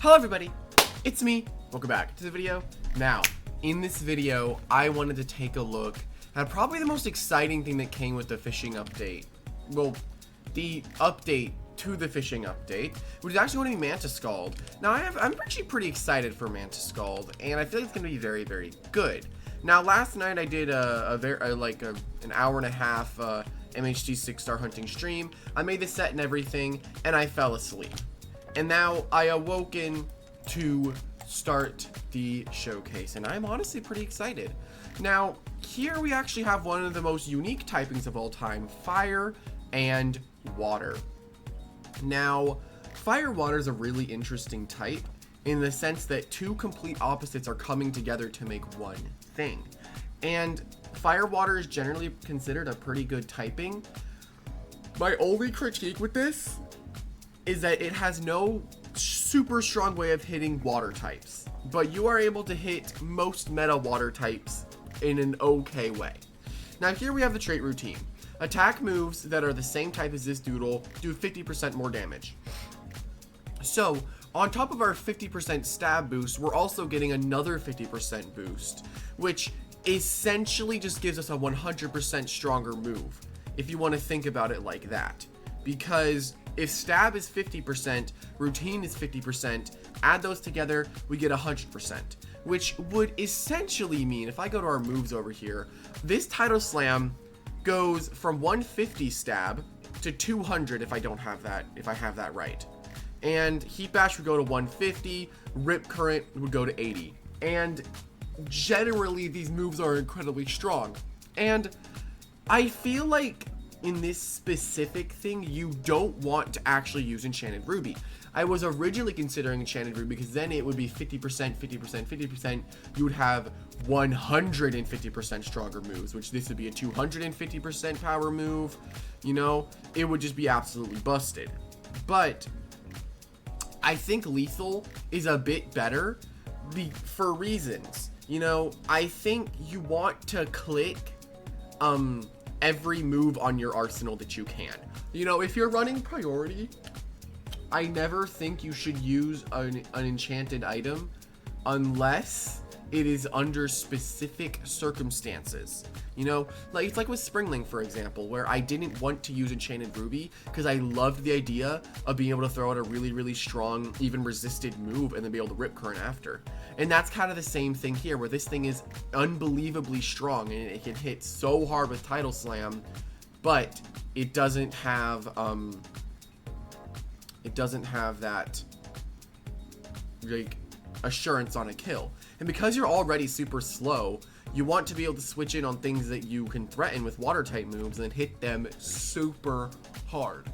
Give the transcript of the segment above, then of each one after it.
Hello everybody, it's me. Welcome back to the video. Now, in this video, I wanted to take a look at probably the most exciting thing that came with the fishing update. Well, the update to the fishing update, which is actually going to be Mantiscald. Now, I'm actually pretty excited for Mantiscald, and I feel like it's going to be very, very good. Now, last night I did an hour and a half MHD 6-star hunting stream. I made the set and everything, and I fell asleep. And now I awoken to start the showcase, and I'm honestly pretty excited. Now, here we actually have one of the most unique typings of all time, fire and water. Now, fire water is a really interesting type in the sense that two complete opposites are coming together to make one thing. And fire water is generally considered a pretty good typing. My only critique with this is that it has no super strong way of hitting water types, but you are able to hit most meta water types in an okay way. Now here we have the trait routine. Attack moves that are the same type as this doodle do 50% more damage. So on top of our 50% stab boost, we're also getting another 50% boost, which essentially just gives us a 100% stronger move, if you want to think about it like that. Because if stab is 50%, routine is 50%, add those together, we get 100%, which would essentially mean, if I go to our moves over here, this title slam goes from 150 stab to 200 if I don't have that, if I have that right. And heat bash would go to 150, rip current would go to 80. And generally these moves are incredibly strong. And I feel like in this specific thing, you don't want to actually use Enchanted Ruby. I was originally considering Enchanted Ruby because then it would be 50%, 50%, 50%. You would have 150% stronger moves, which this would be a 250% power move. You know, it would just be absolutely busted. But I think lethal is a bit better for reasons. You know, I think you want to click every move on your arsenal that you can. You know, if you're running priority, I never think you should use an enchanted item unless it is under specific circumstances. You know, like it's like with Springling, for example, where I didn't want to use Enchanted Ruby because I loved the idea of being able to throw out a really, really strong, even resisted move and then be able to rip current after. And that's kind of the same thing here, where this thing is unbelievably strong and it can hit so hard with Tidal Slam, but it doesn't have that like assurance on a kill. And because you're already super slow, you want to be able to switch in on things that you can threaten with water type moves and hit them super hard.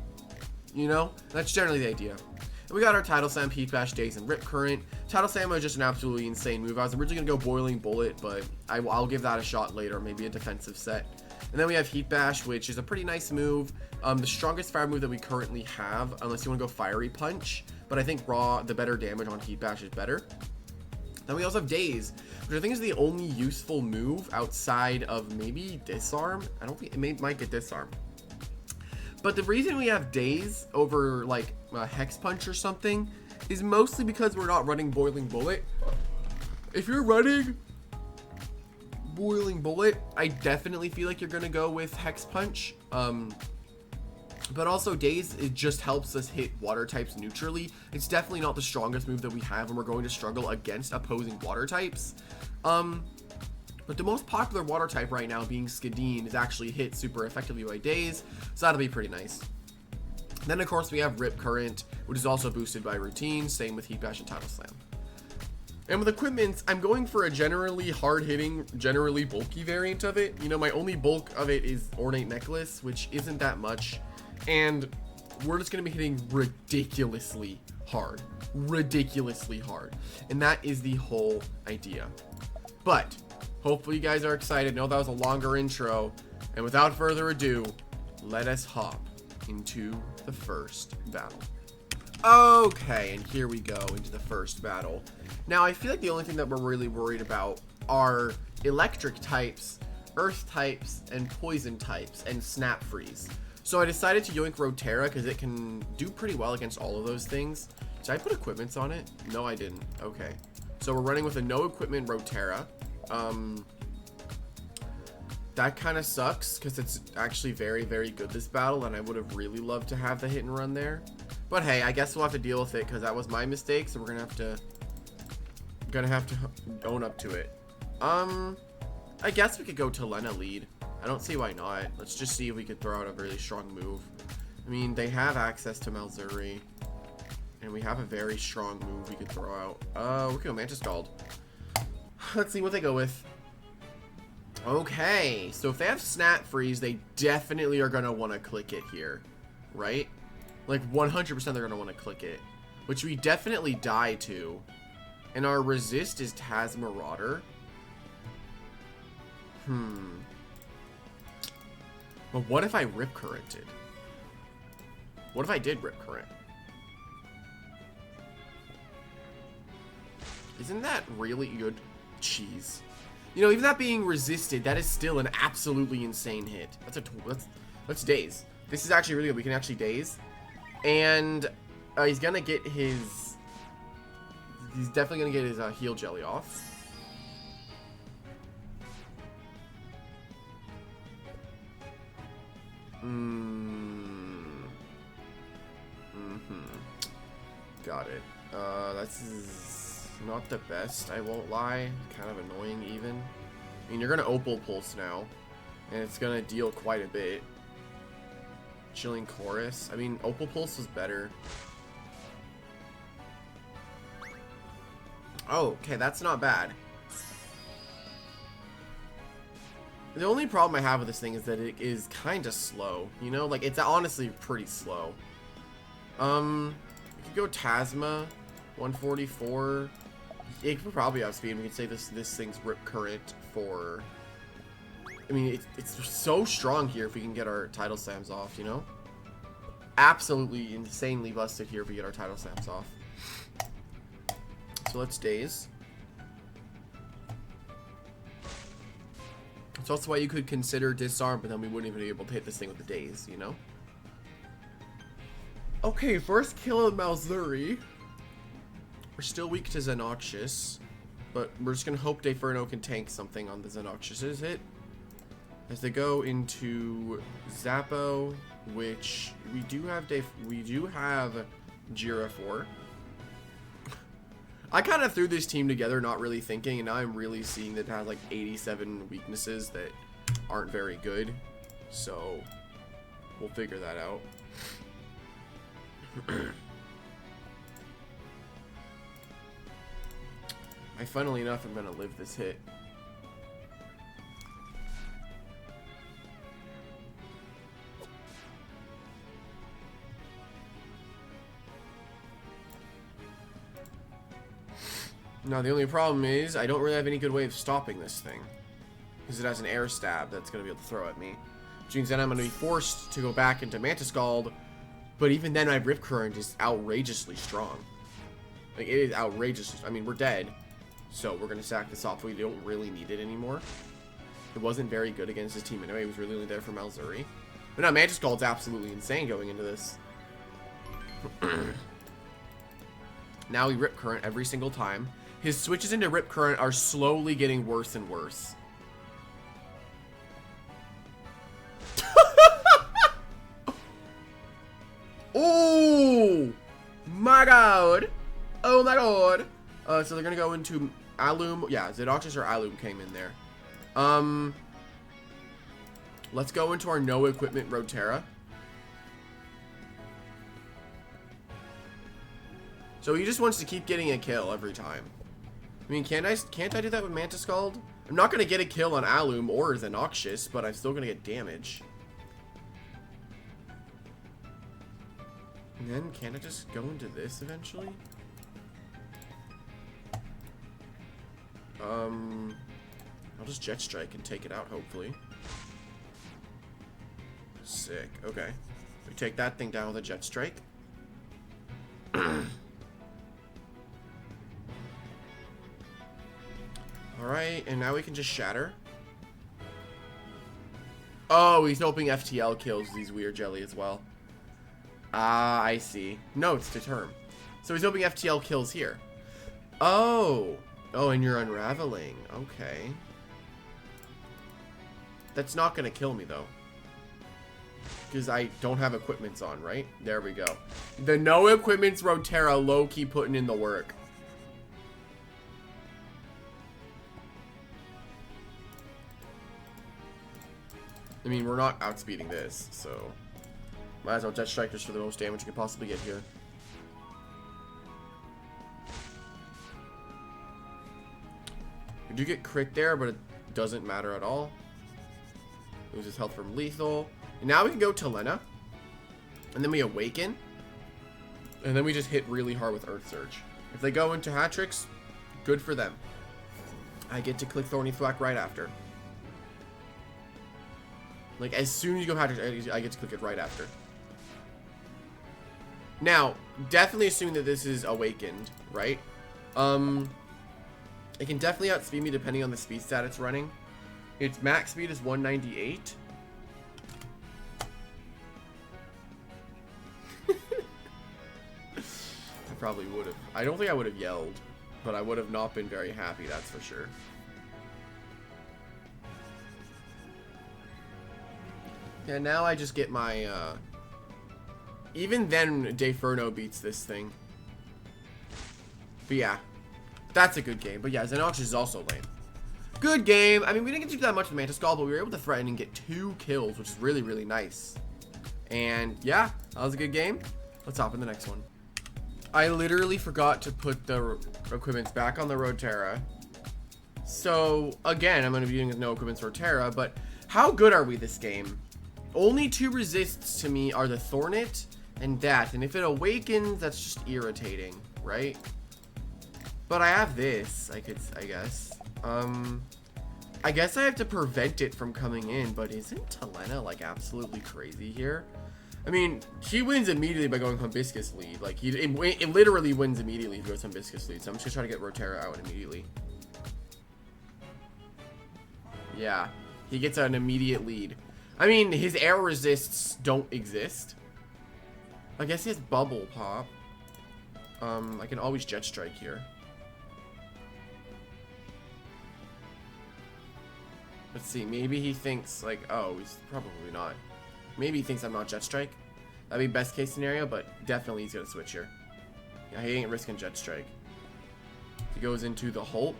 You know, that's generally the idea. And we got our Tidal Slam, Heat Bash, Daze, and Rip Current. Tidal Slam is just an absolutely insane move. I was originally going to go Boiling Bullet, but I'll give that a shot later, maybe a defensive set. And then we have Heat Bash, which is a pretty nice move. The strongest fire move that we currently have, unless you want to go Fiery Punch. But I think raw, the better damage on Heat Bash is better. Then we also have Daze, which I think is the only useful move outside of maybe Disarm. I don't think it might get Disarm. But the reason we have Daze over like Hex Punch or something is mostly because we're not running Boiling Bullet. If you're running Boiling Bullet, I definitely feel like you're gonna go with Hex Punch. But also Daze, it just helps us hit water types neutrally. It's definitely not the strongest move that we have, and we're going to struggle against opposing water types. But the most popular water type right now, being Skadeen, is actually hit super effectively by Daze, so that'll be pretty nice. Then of course we have Rip Current, which is also boosted by routine, same with Heat Bash and Tidal Slam. And with equipment, I'm going for a generally hard-hitting, generally bulky variant of it. You know, my only bulk of it is Ornate Necklace, which isn't that much. And we're just going to be hitting ridiculously hard. Ridiculously hard. And that is the whole idea. But hopefully you guys are excited. No, that was a longer intro. And without further ado, let us hop into the first battle. Okay, and here we go into the first battle. Now, I feel like the only thing that we're really worried about are electric types, earth types, and poison types, and snap freeze. So I decided to yoink Rotera because it can do pretty well against all of those things. Did I put equipments on it? No, I didn't. Okay. So we're running with a no equipment Rotera. That kind of sucks because it's actually very, very good this battle, and I would have really loved to have the hit and run there. But hey, I guess we'll have to deal with it because that was my mistake, so we're gonna have to own up to it. I guess we could go to Lena lead. I don't see why not. Let's just see if we could throw out a really strong move. I mean, they have access to Malzuri, and we have a very strong move we could throw out. We could go Mantiscald. Let's see what they go with. Okay, so if they have Snap Freeze, they definitely are going to want to click it here, right? Like 100% they're going to want to click it, which we definitely die to. And our resist is Taz Marauder. But what if I Rip Currented? What if I did Rip Current? Isn't that really good? Cheese. You know, even that being resisted, that is still an absolutely insane hit. That's daze. This is actually really good. We can actually daze. And he's gonna get his... He's definitely gonna get his heal jelly off. Got it. That's not the best, I won't lie. Kind of annoying even. I mean, you're gonna Opal Pulse now, and it's gonna deal quite a bit. Chilling Chorus. I mean, Opal Pulse was better. Oh, okay, that's not bad. The only problem I have with this thing is that it is kind of slow. You know, like, it's honestly pretty slow. We could go Tasma, 144. It could probably outspeed. We could say this thing's Rip Current for... I mean, it's so strong here if we can get our Tidal Slams off, you know? Absolutely insanely busted here if we get our Tidal Slams off. So let's daze. So that's why you could consider disarm, but then we wouldn't even be able to hit this thing with the daze, you know? Okay, first kill of Malzuri. We're still weak to Xenoxious, but we're just gonna hope Deferno can tank something on the Xenoxious's hit. As they go into Zappo, which we do have Jira for. I kind of threw this team together not really thinking, and now I'm really seeing that it has like 87 weaknesses that aren't very good. So we'll figure that out. Funnily enough, I'm gonna live this hit. Now the only problem is I don't really have any good way of stopping this thing, because it has an air stab that's going to be able to throw at me, which means then I'm going to be forced to go back into Mantiscald. But even then, my Rip Current is outrageously strong. Like, it is outrageous. I mean, we're dead, so we're going to sack this off. We don't really need it anymore. It wasn't very good against his team anyway. It was really only there for Malzuri. But now Mantiscald's absolutely insane going into this. Now we Rip Current every single time. His switches into Rip Current are slowly getting worse and worse. Oh my god. Oh my god. So they're gonna go into Alum. Yeah, Xenoxious or Alum came in there. Let's go into our no equipment Rotera. So he just wants to keep getting a kill every time. I mean, can't I do that with Mantiscald? I'm not gonna get a kill on Alum or Xenoxious, but I'm still gonna get damage. And then can't I just go into this eventually? I'll just Jet Strike and take it out, hopefully. Sick. Okay. We take that thing down with a Jet Strike. Alright, and now we can just Shatter. Oh, he's hoping FTL kills these weird jelly as well. Ah, I see. No, it's Determ. So he's hoping FTL kills here. Oh. Oh, and you're unraveling. Okay. That's not going to kill me, though. Because I don't have equipments on, right? There we go. The no equipments Rotera low-key putting in the work. I mean, we're not outspeeding this, so... Might as well Jet Strike just for the most damage we can possibly get here. We do get crit there, but it doesn't matter at all. Loses health from lethal. And now we can go to Lena. And then we awaken. And then we just hit really hard with Earth Surge. If they go into hat tricks, good for them. I get to click Thorny Thwack right after. Like, as soon as you go hat tricks, I get to click it right after. Now, definitely assuming that this is awakened, right? It can definitely outspeed me depending on the speed stat it's running. Its max speed is 198. I probably would have. I don't think I would have yelled, but I would have not been very happy, that's for sure. Yeah, now I just get my, even then, Dayferno beats this thing. But yeah, that's a good game. But yeah, Xenox is also lame. Good game. I mean, we didn't get to do that much with Mantiscald, but we were able to threaten and get 2 kills, which is really, really nice. And yeah, that was a good game. Let's hop in the next one. I literally forgot to put the equipments back on the Rotera. So, again, I'm going to be doing no equipments Rotera, but how good are we this game? Only 2 resists to me are the Thornet and that. And if it awakens, that's just irritating, right? But I have this, I guess. I guess I have to prevent it from coming in, but isn't Talena, like, absolutely crazy here? I mean, he wins immediately by going Hibiscus lead. Like, it literally wins immediately if he goes Hibiscus lead. So I'm just gonna try to get Rotera out immediately. Yeah, he gets an immediate lead. I mean, his air resists don't exist. I guess he has Bubble Pop. I can always Jet Strike here. Let's see, maybe he thinks, like, oh, he's probably not. Maybe he thinks I'm not Jet Strike. That'd be best case scenario, but definitely he's gonna switch here. Yeah, he ain't risking Jet Strike. He goes into the Hulk.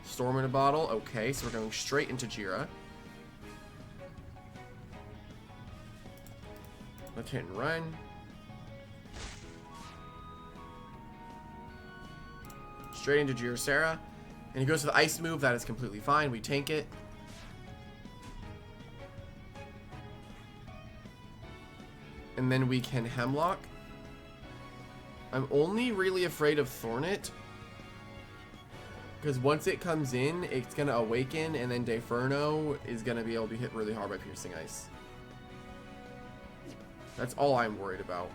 Storm in a bottle. Okay, so we're going straight into Jira. Let's hit and run. Straight into Jira Sarah. And he goes to the ice move. That is completely fine. We tank it. And then we can Hemlock. I'm only really afraid of Thornet. Because once it comes in, it's going to awaken. And then Dayferno is going to be able to be hit really hard by Piercing Ice. That's all I'm worried about.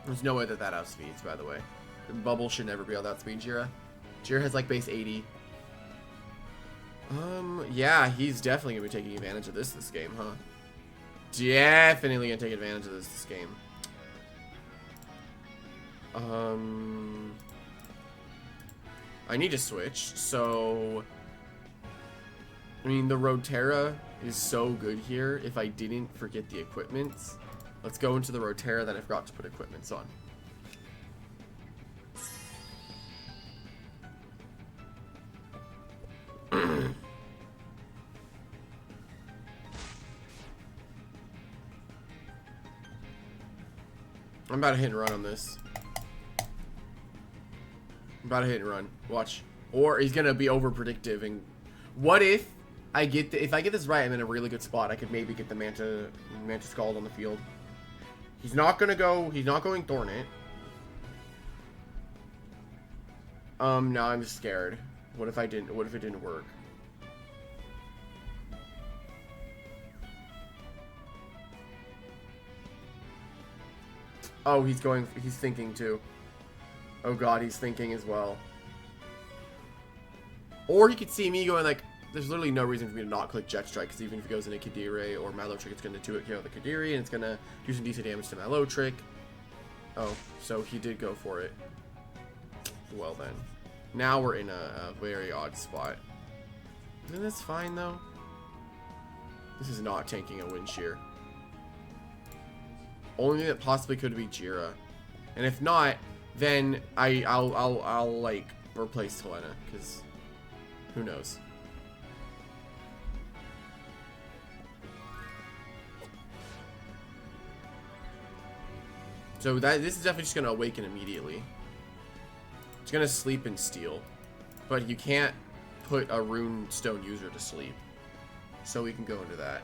There's no way that that outspeeds, by the way. The Bubble should never be able to outspeed Jira. Jira has like base 80. Yeah, he's definitely going to be taking advantage of this game, huh? Definitely going to take advantage of this game. I need to switch, so... I mean, the Rotera is so good here. If I didn't forget the equipments, let's go into the Rotera that I forgot to put equipments on. I'm about to hit and run on this. I'm about to hit and run. Watch. Or he's gonna be over predictive. And what if I get if I get this right, I'm in a really good spot. I could maybe get the Mantiscald on the field. He's not gonna go. He's not going Thornet. No, I'm just scared. What if I didn't? What if it didn't work? Oh, he's going. He's thinking too. Oh god, he's thinking as well. Or he could see me going like, there's literally no reason for me to not click Jet Strike, because even if it goes into Kadiri or Mallow Trick, it's going to 2-hit KO the Kadiri, and it's going to do some decent damage to Mallow Trick. Oh, so he did go for it. Well then. Now we're in a very odd spot. Isn't this fine though? This is not tanking a wind shear. Only thing that possibly could be Jira. And if not, then I'll like replace Helena, because who knows. So this is definitely just gonna awaken immediately. It's gonna sleep and steal. But you can't put a rune stone user to sleep. So we can go into that.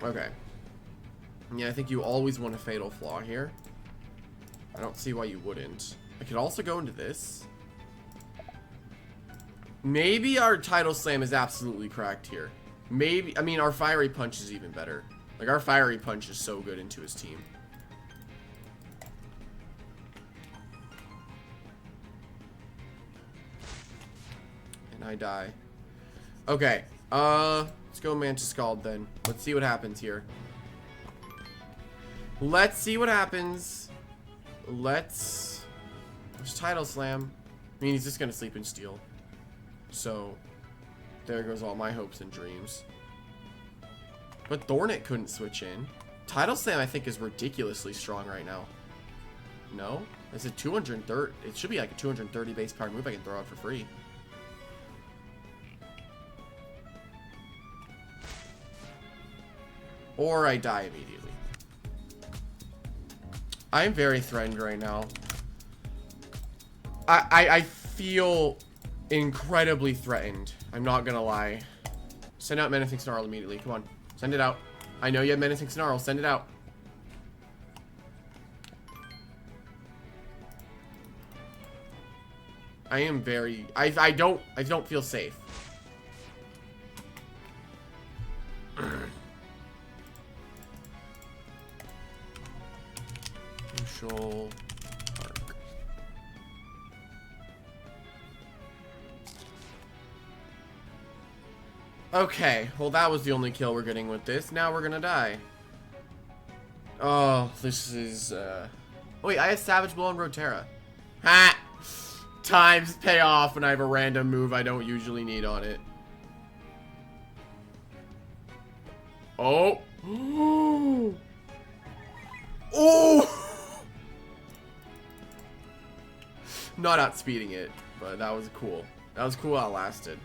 Okay. Yeah, I think you always want a Fatal Flaw here. I don't see why you wouldn't. I could also go into this. Maybe our Tidal Slam is absolutely cracked here. Maybe, I mean, our Fiery Punch is even better. Like, our Fiery Punch is so good into his team. And I die. Okay, let's go Mantiscald then. Let's see what happens here. Let's see what happens. Let's Tidal Slam. I mean, he's just gonna sleep and steal. So, there goes all my hopes and dreams. But Thornet couldn't switch in. Tidal Slam, I think, is ridiculously strong right now. No? It's a 230. It should be like a 230 base power move I can throw out for free. Or I die immediately. I'm very threatened right now. I feel incredibly threatened. I'm not gonna lie. Send out Menacing Snarl immediately. Come on. Send it out. I know you have Menacing Snarl. Send it out. I am very... I don't feel safe. Neutral Park. Okay, well that was the only kill we're getting with this. Now we're gonna die. Oh, this is oh, wait, I have Savage Blow on Rotera. Ha! Times pay off when I have a random move I don't usually need on it. Oh! Oh! Not outspeeding it, but that was cool. That was cool how it lasted.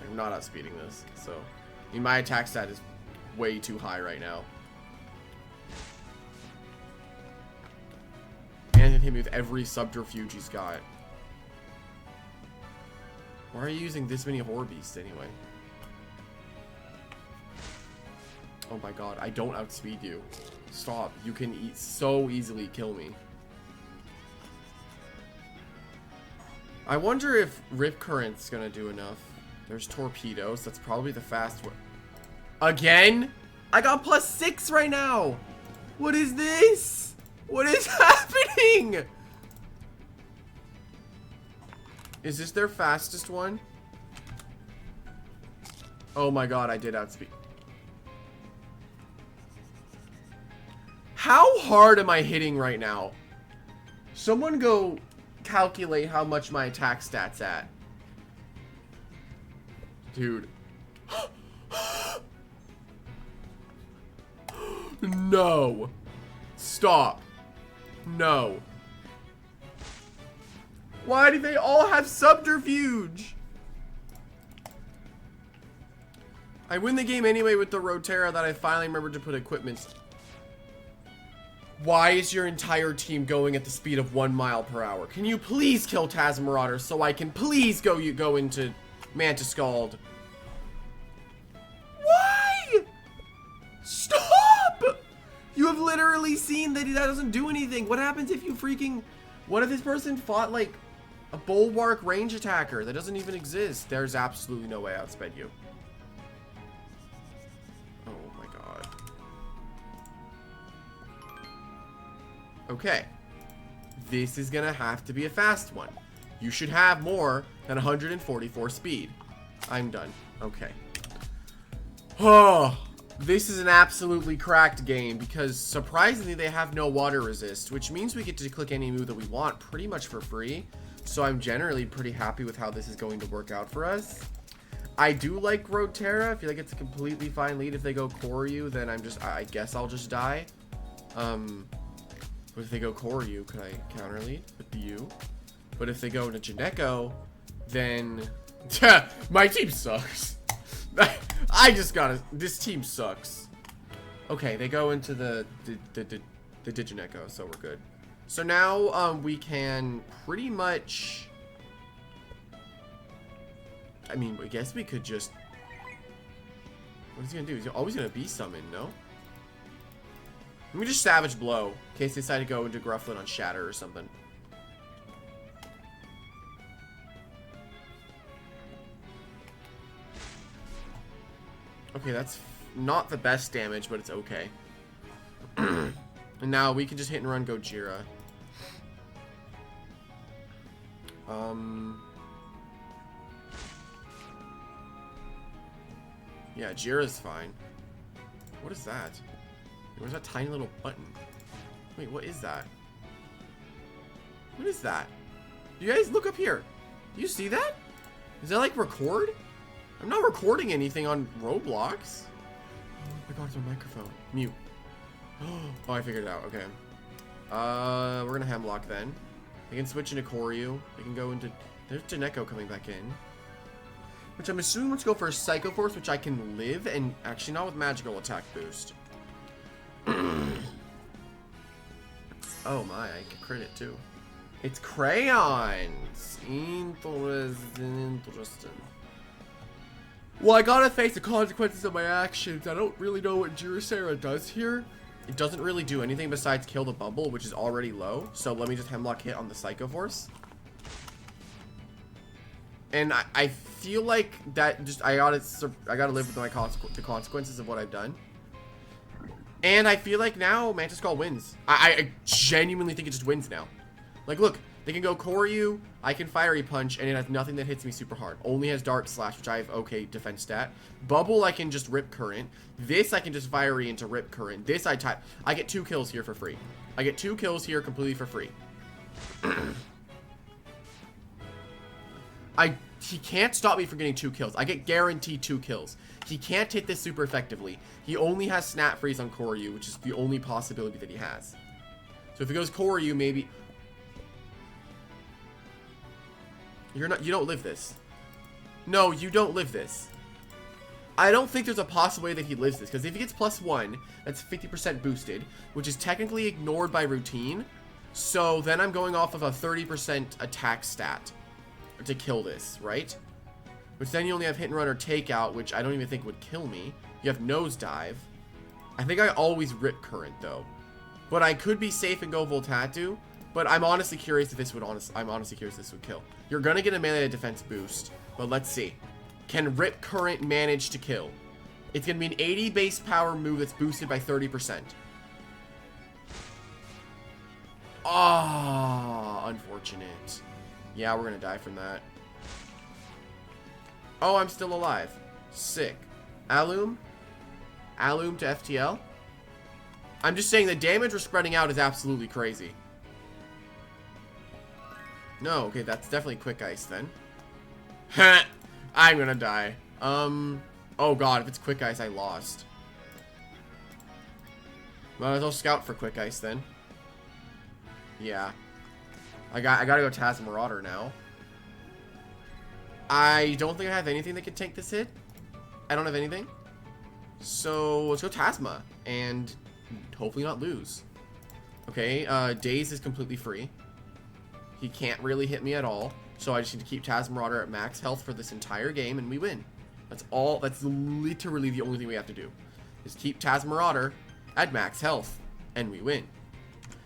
I'm not outspeeding this, so... I mean, my attack stat is way too high right now. And it hit me with every subterfuge he's got. Why are you using this many Horror Beasts anyway? Oh my god, I don't outspeed you. Stop. You can so easily kill me. I wonder if Rip Current's gonna do enough. There's Torpedoes. That's probably the fast one. Again? I got +6 right now! What is this? What is happening? Is this their fastest one? Oh my god, I did outspeed. How hard am I hitting right now? Someone go calculate how much my attack stat's at. Dude. No. Stop. No. Why do they all have subterfuge? I win the game anyway with the Rotera that I finally remembered to put equipment. Why is your entire team going at the speed of 1 mile per hour? Can you please kill Tazmarauder so I can please go into Mantiscald? Why? Stop! You have literally seen that doesn't do anything. What happens if you freaking... What if this person fought like a Bulwark range attacker that doesn't even exist? There's absolutely no way I outsped you. Okay. This is gonna have to be a fast one. You should have more than 144 speed. I'm done. Okay. Oh, this is an absolutely cracked game because surprisingly they have no water resist, which means we get to click any move that we want pretty much for free. So I'm generally pretty happy with how this is going to work out for us. I do like Roterra. I feel like it's a completely fine lead. If they go Koryu, then I guess I'll just die. But if they go Koryu, could I counter lead with the U? But if they go into Janeko, then my team sucks. This team sucks. Okay, they go into the Digineko, so we're good. So now we can pretty much, I mean, I guess we could just, what is he gonna do? He's always gonna be summoned, no? Let me just Savage Blow in case they decide to go into Grufflin on Shatter or something. Okay, that's not the best damage, but it's okay. And now we can just hit and run Gojira. Yeah, Jira's fine. What is that? Where's that tiny little button? Wait, what is that? What is that? You guys look up here. Do you see that? Is that like record? I'm not recording anything on Roblox. Oh my god, it's my microphone. Mute. Oh, I figured it out. Okay. We're gonna Hemlock then. They can switch into Koryu. They can go into... There's Janeko coming back in. Which I'm assuming let's go for a Psycho Force, which I can live, and actually not with magical attack boost. Oh my, I can crit it too. It's crayons. Interesting. Well, I gotta face the consequences of my actions. I don't really know what Jirasera does here. It doesn't really do anything besides kill the bubble, which is already low. So let me just Hemlock hit on the Psycho Force. And I feel like that just I gotta live with the consequences of what I've done. And I feel like now Mantiscald wins. I genuinely think it just wins now. Like, look, they can go Koryu, I can Fiery Punch, and it has nothing that hits me super hard. Only has Dark Slash, which I have okay defense stat. Bubble, I can just Rip Current. This, I can just Fiery into Rip Current. This, I get 2 kills here for free. I get 2 kills here completely for free. He can't stop me from getting 2 kills. I get guaranteed 2 kills. He can't hit this super effectively. He only has Snap Freeze on Koryu, which is the only possibility that he has. So if he goes Koryu, maybe... You don't live this. No, you don't live this. I don't think there's a possible way that he lives this, because if he gets +1, that's 50% boosted, which is technically ignored by routine. So then I'm going off of a 30% attack stat to kill this, right? Which then you only have Hit and Run or Takeout, which I don't even think would kill me. You have Nosedive. I think I always Rip Current, though. But I could be safe and go Voltatu. But I'm honestly curious if this would kill. You're gonna get a melee defense boost, but let's see. Can Rip Current manage to kill? It's gonna be an 80 base power move that's boosted by 30%. Ah, unfortunate. Yeah, we're gonna die from that. Oh, I'm still alive. Sick. Alum to FTL. I'm just saying the damage we're spreading out is absolutely crazy. No, okay, that's definitely Quick Ice then. I'm gonna die. Oh god, if it's Quick Ice, I lost. Might as well scout for Quick Ice then. Yeah. I gotta go Taz Marauder now. I don't think I have anything that could take this hit. I don't have anything. So let's go Tasma and hopefully not lose. Okay, Daze is completely free. He can't really hit me at all. So I just need to keep Taz Marauder at max health for this entire game and we win. That's all. That's literally the only thing we have to do. Is keep Taz Marauder at max health and we win.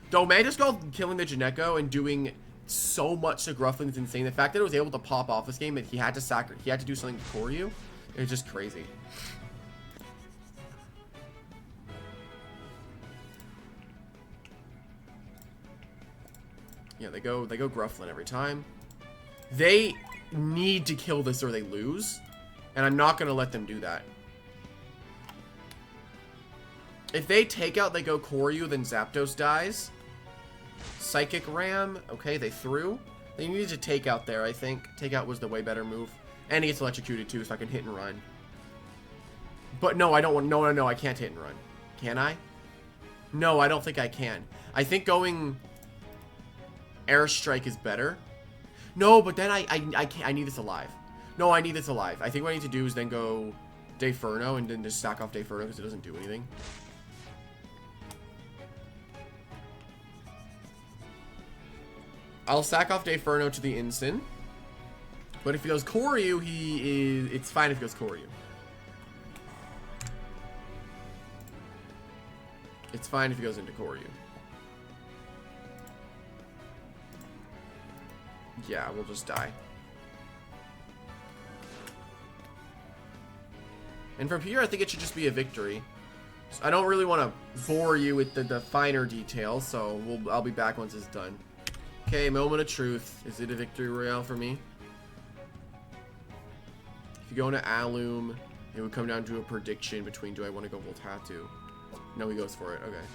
Though Mantiscald killing the Janeko and doing so much to Grufflin is insane. The fact that it was able to pop off this game, that he had to do something for you, it's just crazy. Yeah, they go Grufflin every time. They need to kill this or they lose. And I'm not going to let them do that. If they take out, they go Koryu, then Zapdos dies. Psychic Ram. Okay, they threw. They needed to take out there, I think. Take out was the way better move. And he gets electrocuted too, so I can hit and run. But no, I don't want... No, I can't hit and run. Can I? No, I don't think I can. I think going Airstrike is better. No, but then I can't. I need this alive. No, I need this alive. I think what I need to do is then go Dayferno and then just stack off Dayferno because it doesn't do anything. I'll sack off Dayferno to the Incin. But if he goes Koryu, it's fine if he goes Koryu. It's fine if he goes into Koryu. Yeah, we'll just die. And from here, I think it should just be a victory. So I don't really want to bore you with the finer details, so I'll be back once it's done. Okay, moment of truth. Is it a victory royale for me? If you go into Alum, it would come down to a prediction between do I want to go Voltatu? No, he goes for it. Okay.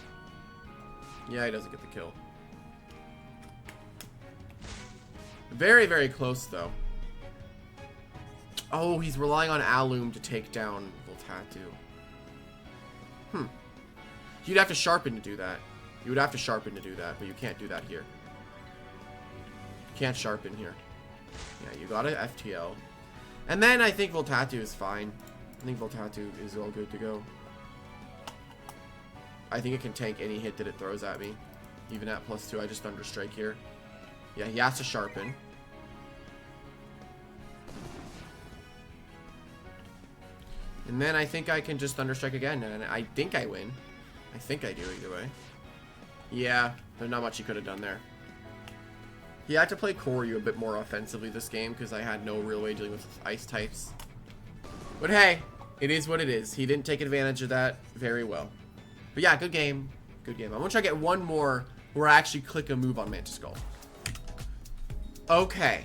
Yeah, he doesn't get the kill. Very, very close, though. Oh, he's relying on Alum to take down Voltatu. You'd have to sharpen to do that. You would have to sharpen to do that, but you can't do that here. You can't sharpen here. Yeah, you got an FTL. And then I think Voltatu is fine. I think Voltatu is all good to go. I think it can tank any hit that it throws at me. Even at +2, I just Thunderstrike here. Yeah, he has to sharpen. And then I think I can just Thunderstrike again, and I think I win. I think I do either way. Yeah, there's not much he could have done there. He had to play Koryu a bit more offensively this game, because I had no real way dealing with ice types. But hey, it is what it is. He didn't take advantage of that very well. But yeah, good game. Good game. I'm going to try to get one more where I actually click a move on Mantiscald. Okay.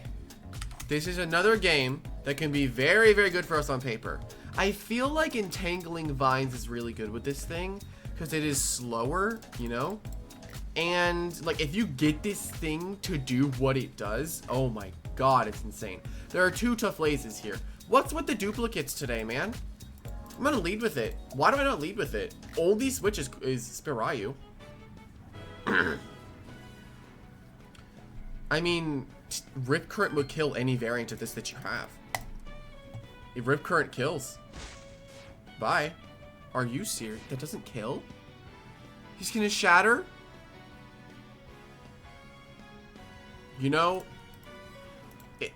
This is another game that can be very, very good for us on paper. I feel like Entangling Vines is really good with this thing because it is slower, you know? And, like, if you get this thing to do what it does, oh my god, it's insane. There are two tough lasers here. What's with the duplicates today, man? I'm gonna lead with it. Why do I not lead with it? Only switch is Spirayu. I mean, Rip Current would kill any variant of this that you have. If Rip Current kills. Bye. Are you serious? That doesn't kill? He's gonna shatter? You know,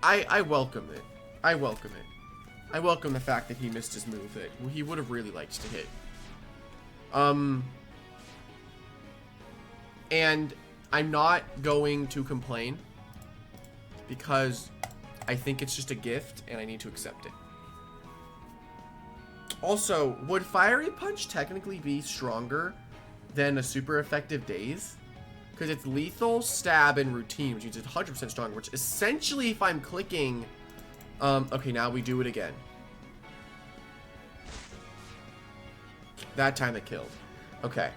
I welcome it. I welcome it. I welcome the fact that he missed his move that he would have really liked to hit. And I'm not going to complain because I think it's just a gift and I need to accept it. Also, would Fiery Punch technically be stronger than a super effective Daze? Because it's lethal, stab, and routine, which means it's 100% stronger, which essentially if I'm clicking... okay, now we do it again. That time it killed. Okay.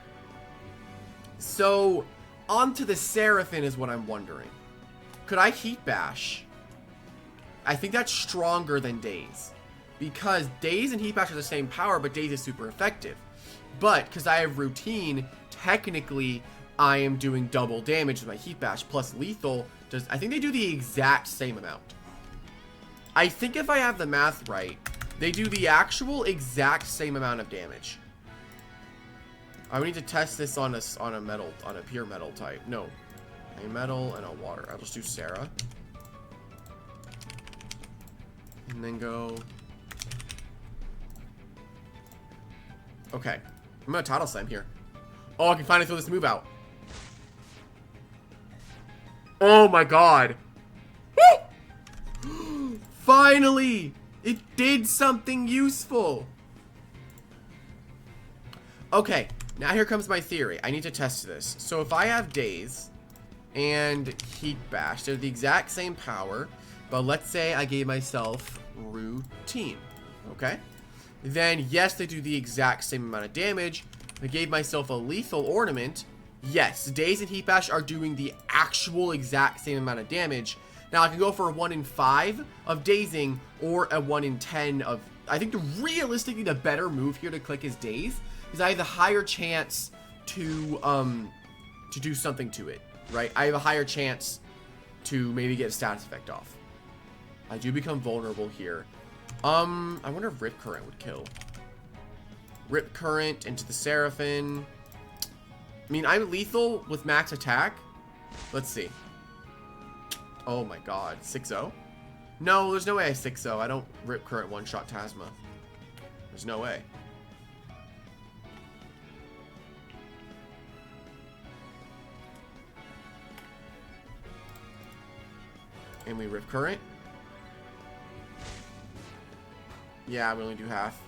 So, onto the Seraphine is what I'm wondering. Could I Heat Bash? I think that's stronger than Daze. Because Daze and Heat Bash are the same power, but Daze is super effective. But, because I have routine, technically, I am doing double damage with my Heat Bash, plus lethal does... I think they do the exact same amount. I think if I have the math right, they do the actual exact same amount of damage. I would need to test this on a metal, on a pure metal type. No, a metal and a water. I'll just do Sarah, and then go. Okay, I'm gonna Toddle Slam here. Oh, I can finally throw this move out. Oh my god! Finally! It did something useful! Okay, now here comes my theory. I need to test this. So if I have Daze, and Heat Bash. They're the exact same power, but let's say I gave myself Routine, okay? Then, yes, they do the exact same amount of damage. I gave myself a Lethal Ornament. Yes, Daze and Heat Bash are doing the actual exact same amount of damage. Now, I can go for a 1 in 5 of Dazing or a 1 in 10 of... I think realistically the better move here to click is Daze, because I have a higher chance to do something to it, right? I have a higher chance to maybe get a status effect off. I do become vulnerable here. I wonder if Rip Current would kill. Rip Current into the Seraphim. I mean, I'm lethal with max attack. Let's see. Oh my god. 6-0? No, there's no way I 6-0. I don't Rip Current one-shot Tasma. There's no way. And we Rip Current. Yeah, we only do half.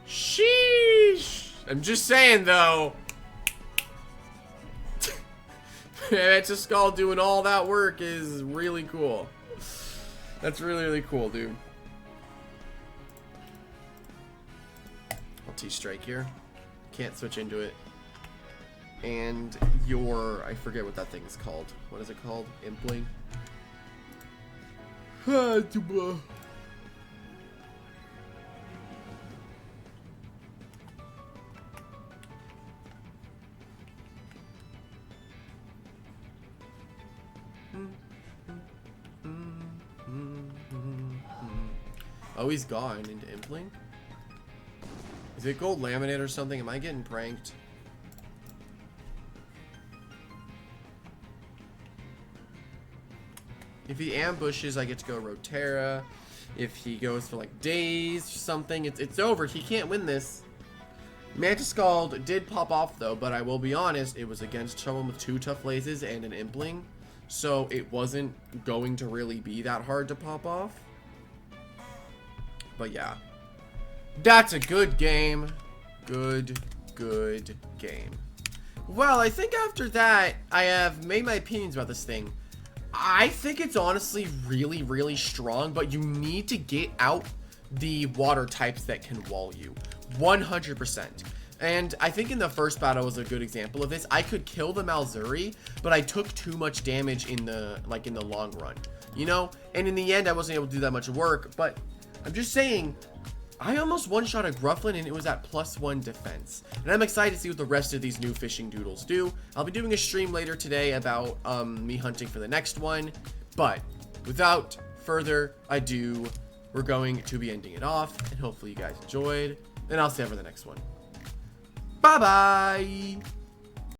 Sheesh! I'm just saying, though. Mantiscald doing all that work is really cool. That's really, really cool, dude. I'll T-Strike here. Can't switch into it. And I forget what that thing is called. What is it called? Impling? Oh, he's gone into Impling? Is it Gold Laminate or something? Am I getting pranked? If he ambushes, I get to go Rotera. If he goes for like Daze or something, it's over. He can't win this. Mantiscald did pop off though, but I will be honest, it was against someone with 2 Tough Lazes and an Impling. So it wasn't going to really be that hard to pop off. But yeah. That's a good game. Good game. Well, I think after that, I have made my opinions about this thing. I think it's honestly really, really strong, but you need to get out the water types that can wall you. 100%. And I think in the first battle was a good example of this. I could kill the Malzuri, but I took too much damage in the long run, you know? And in the end, I wasn't able to do that much work, but I'm just saying, I almost one-shot a Grufflin and it was at +1 defense. And I'm excited to see what the rest of these new fishing doodles do. I'll be doing a stream later today about me hunting for the next one. But without further ado, we're going to be ending it off. And hopefully you guys enjoyed. And I'll see you for the next one. Bye-bye!